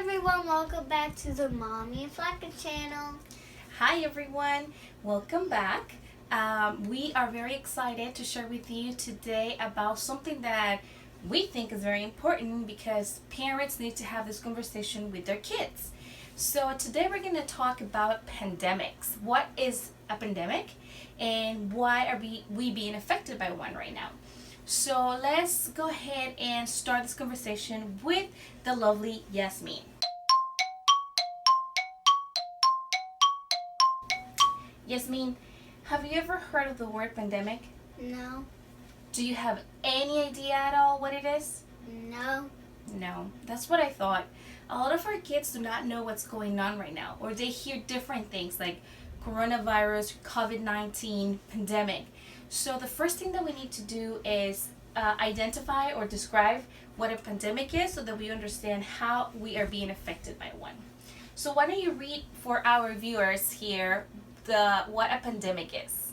everyone, welcome back to the Mommy and Flaca channel. Hi everyone, welcome back. We are very excited to share with you today about something that we think is very important because parents need to have this conversation with their kids. So today we're going to talk about pandemics. What is a pandemic and why are we being affected by one right now? So let's go ahead and start this conversation with the lovely Yasmin. Yasmin, have you ever heard of the word pandemic? No. Do you have any idea at all what it is? No. No, that's what I thought. A lot of our kids do not know what's going on right now, or they hear different things like coronavirus, COVID-19, pandemic. So the first thing that we need to do is identify or describe what a pandemic is so that we understand how we are being affected by one. So why don't you read for our viewers here what a pandemic is?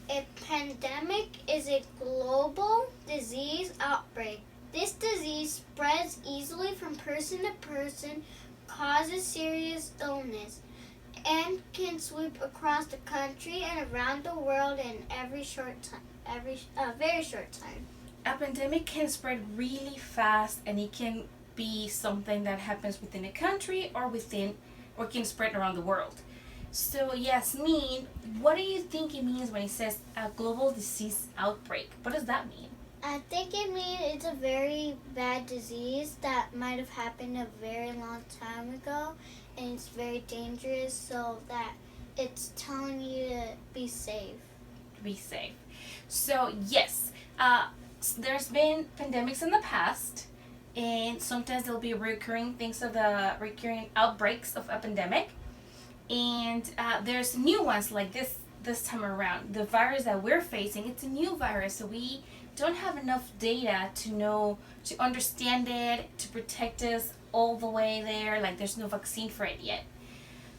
A pandemic is a global disease outbreak. This disease spreads easily from person to person, causes serious illness, and can sweep across the country and around the world in very short time. A pandemic can spread really fast, and it can be something that happens within a country or can spread around the world. So Yasmin, what do you think it means when it says a global disease outbreak? What does that mean? I think it means it's a very bad disease that might have happened a very long time ago, and it's very dangerous, so that it's telling you to be safe. Be safe. So yes, there's been pandemics in the past, and sometimes there'll be recurring outbreaks of a pandemic, and there's new ones like this time around. The virus that we're facing, it's a new virus, so we don't have enough data to understand it, to protect us all the way there. Like there's no vaccine for it yet.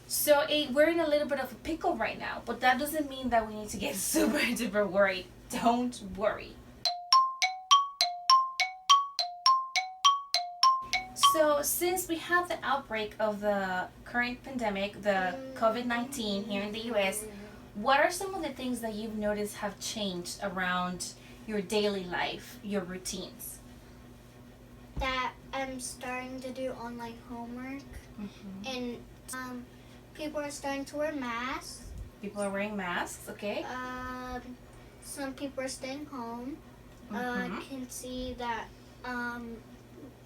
So we're in a little bit of a pickle right now, but that doesn't mean that we need to get super duper worried. Don't worry. So since we have the outbreak of the current pandemic, the COVID-19 here in the US, what are some of the things that you've noticed have changed around your daily life, your routines? That I'm starting to do online homework, and people are starting to wear masks. People are wearing masks, okay? Some people are staying home. I can see that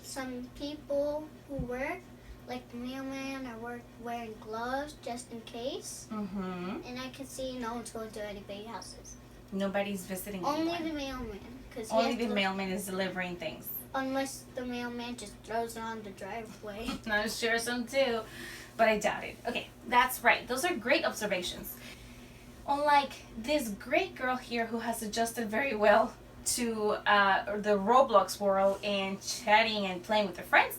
some people who work, like the mailman, are wearing gloves just in case. And I can see no one's going to anybody's houses. Nobody's visiting Only anyone. the mailman. Only the mailman is delivering things. Unless the mailman just throws it on the driveway. I'm sure some do, but I doubt it. Okay, that's right. Those are great observations. Unlike this great girl here who has adjusted very well to the Roblox world and chatting and playing with their friends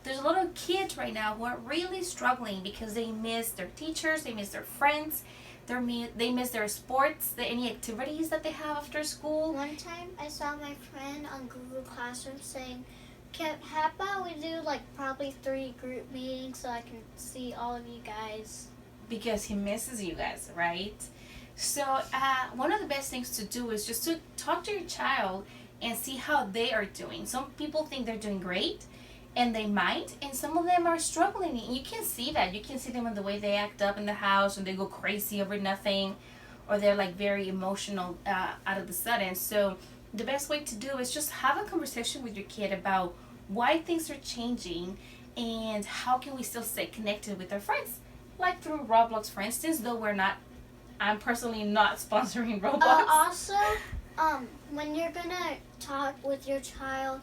there's a lot of kids right now who are really struggling because they miss their teachers, they miss their friends, they miss their sports, any activities that they have after school. One time I saw my friend on Google Classroom saying, how about we do like probably 3 group meetings so I can see all of you guys? Because he misses you guys, right? So one of the best things to do is just to talk to your child and see how they are doing. Some people think they're doing great, and they might, and some of them are struggling. And you can see that. You can see them in the way they act up in the house, and they go crazy over nothing, or they're like very emotional out of the sudden. So the best way to do is just have a conversation with your kid about why things are changing and how can we still stay connected with our friends. Like through Roblox, for instance, though I'm personally not sponsoring Roblox. Also, when you're gonna talk with your child,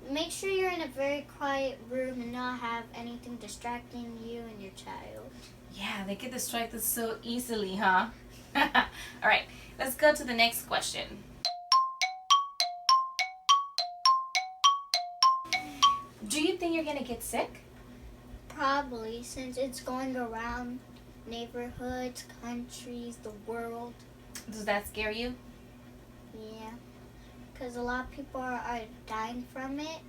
make sure you're in a very quiet room and not have anything distracting you and your child. Yeah, they get distracted so easily, huh? Alright, let's go to the next question. Do you think you're gonna get sick? Probably, since it's going around neighborhoods, countries, the world. Does that scare you? Yeah, because a lot of people are dying from it,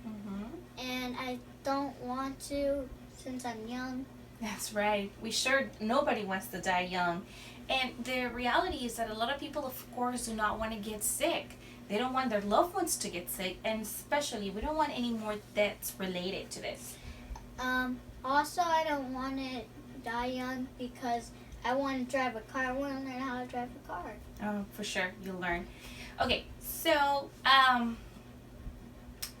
and I don't want to since I'm young. That's right. Nobody wants to die young. And the reality is that a lot of people, of course, do not want to get sick. They don't want their loved ones to get sick, and especially, we don't want any more deaths related to this. Also, I don't want to die young because I want to drive a car. I want to learn how to drive a car. Oh, for sure, you'll learn. Okay, so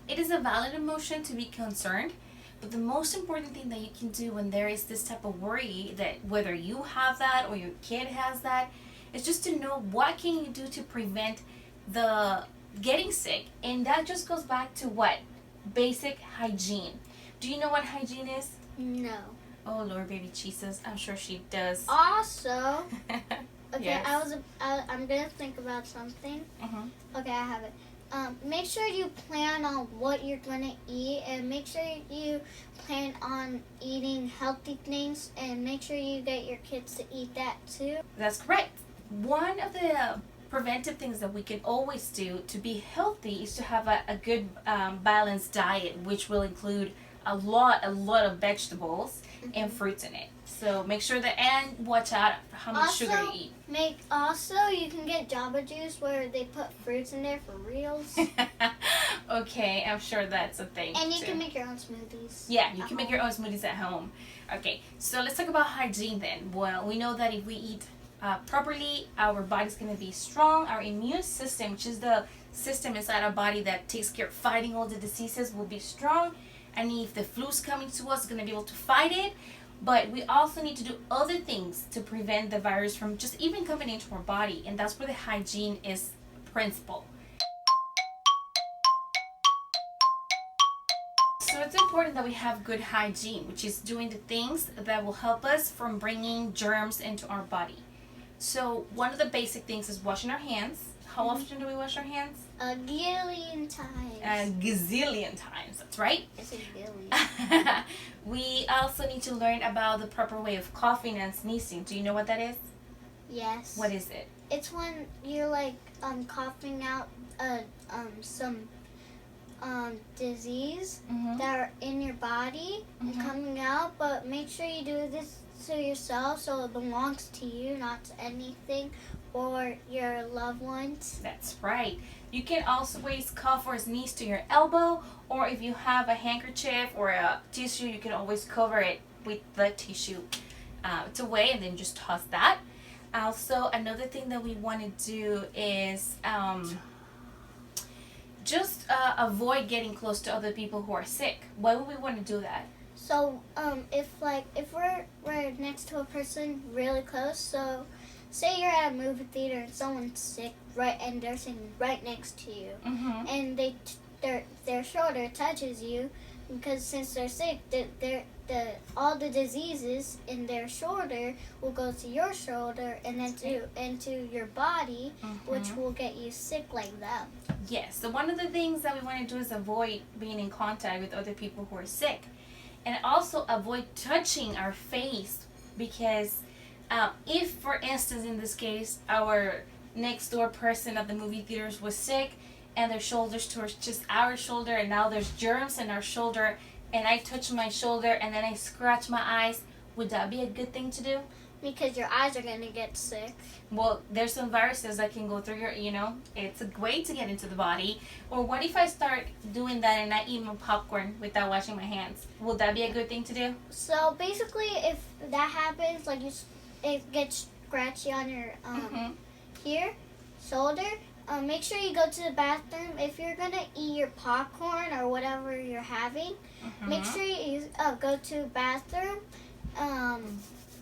it is a valid emotion to be concerned, but the most important thing that you can do when there is this type of worry, that whether you have that or your kid has that, is just to know what can you do to prevent the getting sick. And that just goes back to what? Basic hygiene. Do you know what hygiene is? No. Oh Lord, baby Jesus, I'm sure she does. Also, okay, Yes. I'm gonna think about something. Okay, I have it. Make sure you plan on what you're gonna eat, and make sure you plan on eating healthy things, and make sure you get your kids to eat that too. That's correct. One of the preventive things that we can always do to be healthy is to have a good balanced diet, which will include a lot of vegetables and fruits in it. So make sure that, and watch out how much sugar you eat. Also, you can get Jamba Juice where they put fruits in there for reals. Okay, I'm sure that's a thing. And you too. can make your own smoothies. Yeah, you can make your own smoothies at home. Okay, so let's talk about hygiene then. Well, we know that if we eat properly, our body's going to be strong. Our immune system, which is the system inside our body that takes care of fighting all the diseases, will be strong. And if the flu's coming to us, it's going to be able to fight it. But we also need to do other things to prevent the virus from just even coming into our body. And that's where the hygiene is principle. So it's important that we have good hygiene, which is doing the things that will help us from bringing germs into our body. So one of the basic things is washing our hands. How often do we wash our hands? A gillion times. A gazillion times, that's right. It's a gillion. We also need to learn about the proper way of coughing and sneezing. Do you know what that is? Yes. What is it? It's when you're like coughing out some disease that are in your body and coming out, but make sure you do this to yourself so it belongs to you, not to anything or your loved ones. That's right. You can always cough or sneeze to your elbow, or if you have a handkerchief or a tissue, you can always cover it with the tissue. It's away, and then just toss that. Also, another thing that we want to do is just avoid getting close to other people who are sick. Why would we want to do that? So if we're next to a person really close, so say you're at a movie theater and someone's sick, right, and they're sitting right next to you, and their shoulder touches you, because since they're sick, all the diseases in their shoulder will go to your shoulder and then into your body, which will get you sick like them. Yes. So one of the things that we want to do is avoid being in contact with other people who are sick, and also avoid touching our face, because if, for instance, in this case, our next door person at the movie theaters was sick and their shoulders towards just our shoulder, and now there's germs in our shoulder, and I touch my shoulder and then I scratch my eyes, would that be a good thing to do? Because your eyes are going to get sick. Well, there's some viruses that can go through your, it's a way to get into the body. Or what if I start doing that and I eat my popcorn without washing my hands? Would that be a good thing to do? So basically, if that happens, like it gets scratchy on your here, shoulder, make sure you go to the bathroom. If you're going to eat your popcorn or whatever you're having, make sure you go to the bathroom.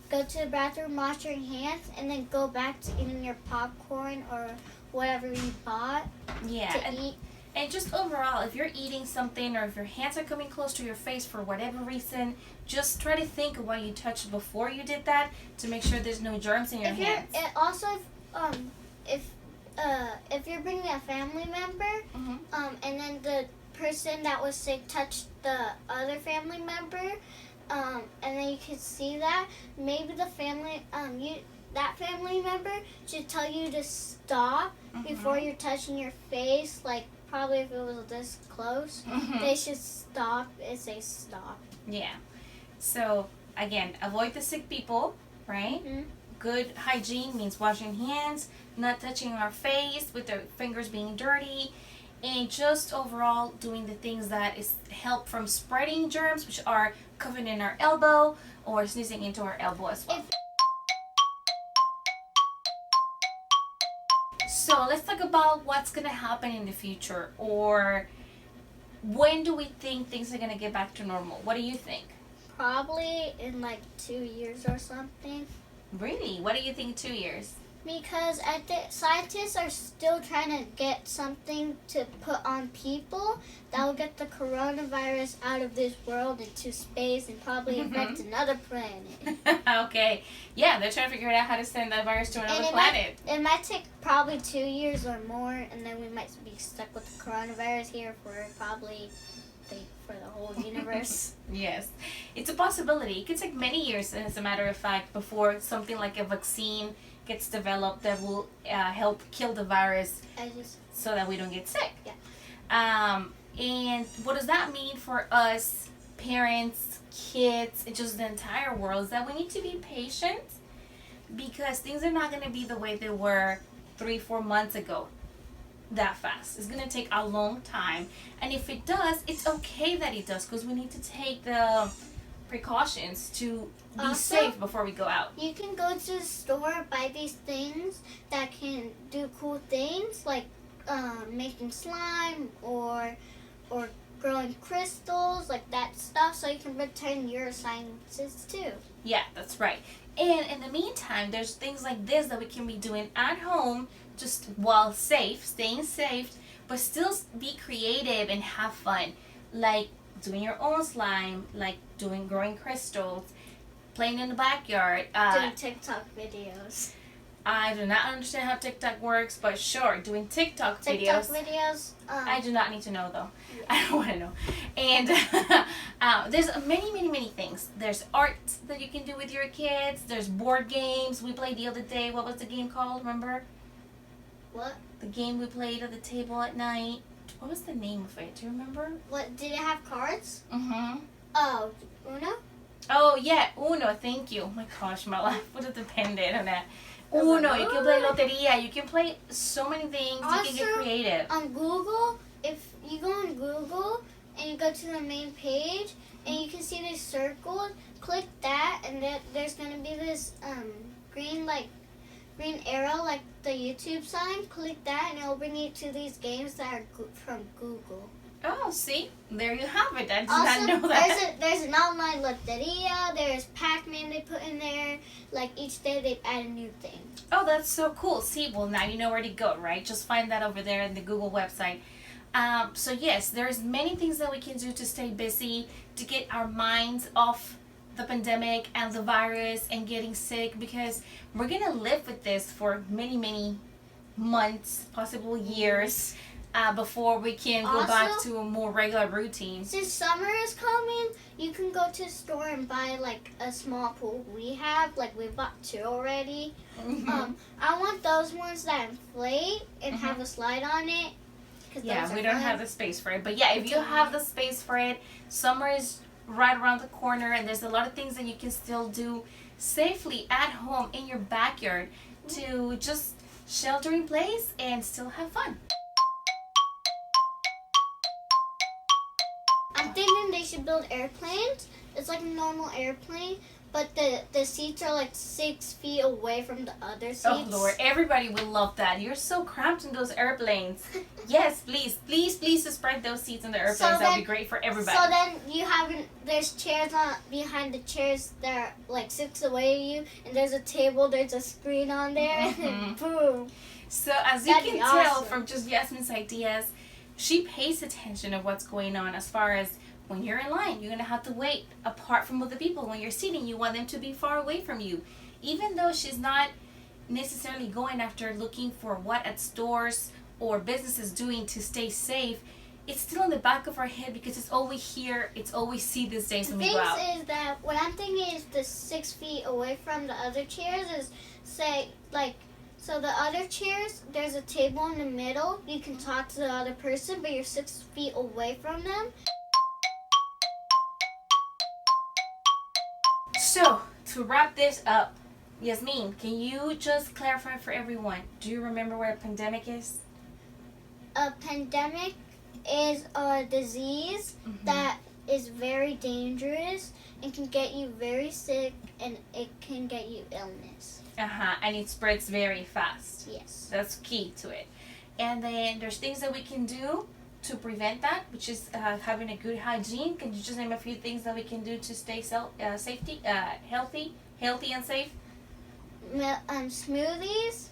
Go to the bathroom, wash your hands, and then go back to eating your popcorn or whatever you bought to eat. And just overall, if you're eating something or if your hands are coming close to your face for whatever reason, just try to think of what you touched before you did that to make sure there's no germs in your hands. Also, if you're bringing a family member, and then the person that was sick touched the other family member, and then you can see that, maybe the family, that family member should tell you to stop before you're touching your face, like probably if it was this close, they should stop and say stop. Yeah. So, again, avoid the sick people, right? Mm-hmm. Good hygiene means washing hands, not touching our face with our fingers being dirty, and just overall doing the things that is help from spreading germs, which are coughing in our elbow or sneezing into our elbow as well. So let's talk about what's gonna happen in the future, or when do we think things are gonna get back to normal? What do you think? Probably in like 2 years or something. Really? What do you think 2 years? Because scientists are still trying to get something to put on people that will get the coronavirus out of this world into space and probably affect another planet. Okay. Yeah, they're trying to figure out how to send that virus to another And planet. It might take probably 2 years or more, and then we might be stuck with the coronavirus here for probably for the whole universe. Yes. It's a possibility. It could take many years, as a matter of fact, before something like a vaccine gets developed that will help kill the virus so that we don't get sick. Yeah. And what does that mean for us, parents, kids, and just the entire world? Is that we need to be patient, because things are not going to be the way they were 3-4 months ago that fast. It's going to take a long time. And if it does, it's okay that it does, because we need to take the precautions to be Also, safe before we go out. You can go to the store, buy these things that can do cool things, like making slime or growing crystals, like that stuff, so you can pretend you're a scientist too. Yeah, that's right. And in the meantime, there's things like this that we can be doing at home, just while safe, staying safe, but still be creative and have fun. Like doing your own slime, like growing crystals, playing in the backyard. Doing TikTok videos. I do not understand how TikTok works, but sure, doing TikTok TikTok videos. videos. I do not need to know though. Yeah. I don't want to know. And there's many things. There's art that you can do with your kids. There's board games. We played the other day. What was the game called? Remember? What? The game we played at the table at night. What was the name of it? Do you remember? What, did it have cards? Mm-hmm. Oh, Uno? Oh, yeah. Uno. Thank you. Oh my gosh, my life would have depended on that. Uno. You can play loteria. You can play so many things. Also, you can get creative. On Google, if you go on Google and you go to the main page and you can see this circle, click that, and then there's going to be this green arrow like the YouTube sign. Click that and it'll bring you to these games that are from Google. Oh, see? There you have it. I did Also, not know that. there's an online loteria, there's Pac-Man they put in there. Like each day they add a new thing. Oh, that's so cool. See, well, now you know where to go, right? Just find that over there in the Google website. So yes, there's many things that we can do to stay busy, to get our minds off the pandemic and the virus and getting sick, because we're going to live with this for many months, possible years, before we can go back Also, to a more regular routine. Since summer is coming, you can go to the store and buy like a small pool we have. Like we bought 2 already. I want those ones that inflate and have a slide on it. Yeah, we don't have the space for it. But yeah, if you have the space for it, summer is right around the corner, and there's a lot of things that you can still do safely at home in your backyard to just shelter in place and still have fun. I'm thinking they should build airplanes. It's like a normal airplane, but the seats are like 6 feet away from the other seats. Oh Lord, everybody would love that. You're so cramped in those airplanes. Yes, please spread those seats in the airplanes. That would be great for everybody. So then there's chairs behind the chairs that are like 6 away from you, and there's a table, there's a screen on there, and boom. So as you That'd can be tell awesome. from just Yasmin's ideas, she pays attention of what's going on. As far as when you're in line, you're going to have to wait apart from other people. When you're sitting, you want them to be far away from you. Even though she's not necessarily going after looking for what at stores or businesses doing to stay safe, it's still in the back of her head, because it's always here, it's always see these days when we go out. The thing is that what I'm thinking is the 6 feet away from the other chairs is say So the other chairs, there's a table in the middle. You can talk to the other person, but you're 6 feet away from them. So, to wrap this up, Yasmin, can you just clarify for everyone? Do you remember what a pandemic is? A pandemic is a disease that is very dangerous and can get you very sick, and it can get you illness. And it spreads very fast. Yes. That's key to it. And then there's things that we can do to prevent that, which is having a good hygiene. Can you just name a few things that we can do to stay healthy and safe? Smoothies,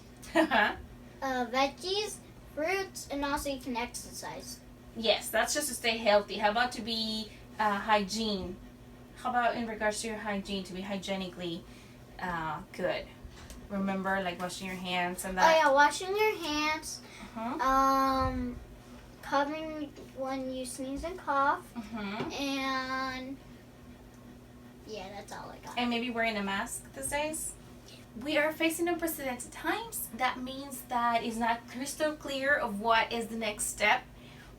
veggies, fruits, and also you can exercise. Yes, that's just to stay healthy. How about to be hygiene? How about in regards to your hygiene, to be hygienically good? Remember, like washing your hands and that. Oh yeah, washing your hands. Covering when you sneeze and cough. And yeah, that's all I got. And maybe wearing a mask these days. We are facing unprecedented times. That means that it's not crystal clear of what is the next step.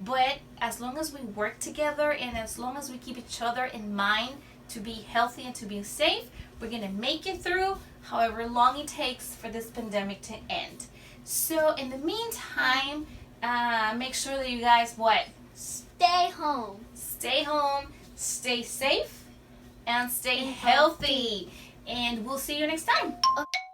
But as long as we work together and as long as we keep each other in mind to be healthy and to be safe, we're going to make it through however long it takes for this pandemic to end. So in the meantime, make sure that you guys Stay home. Stay home, stay safe, and stay healthy. And we'll see you next time. Okay.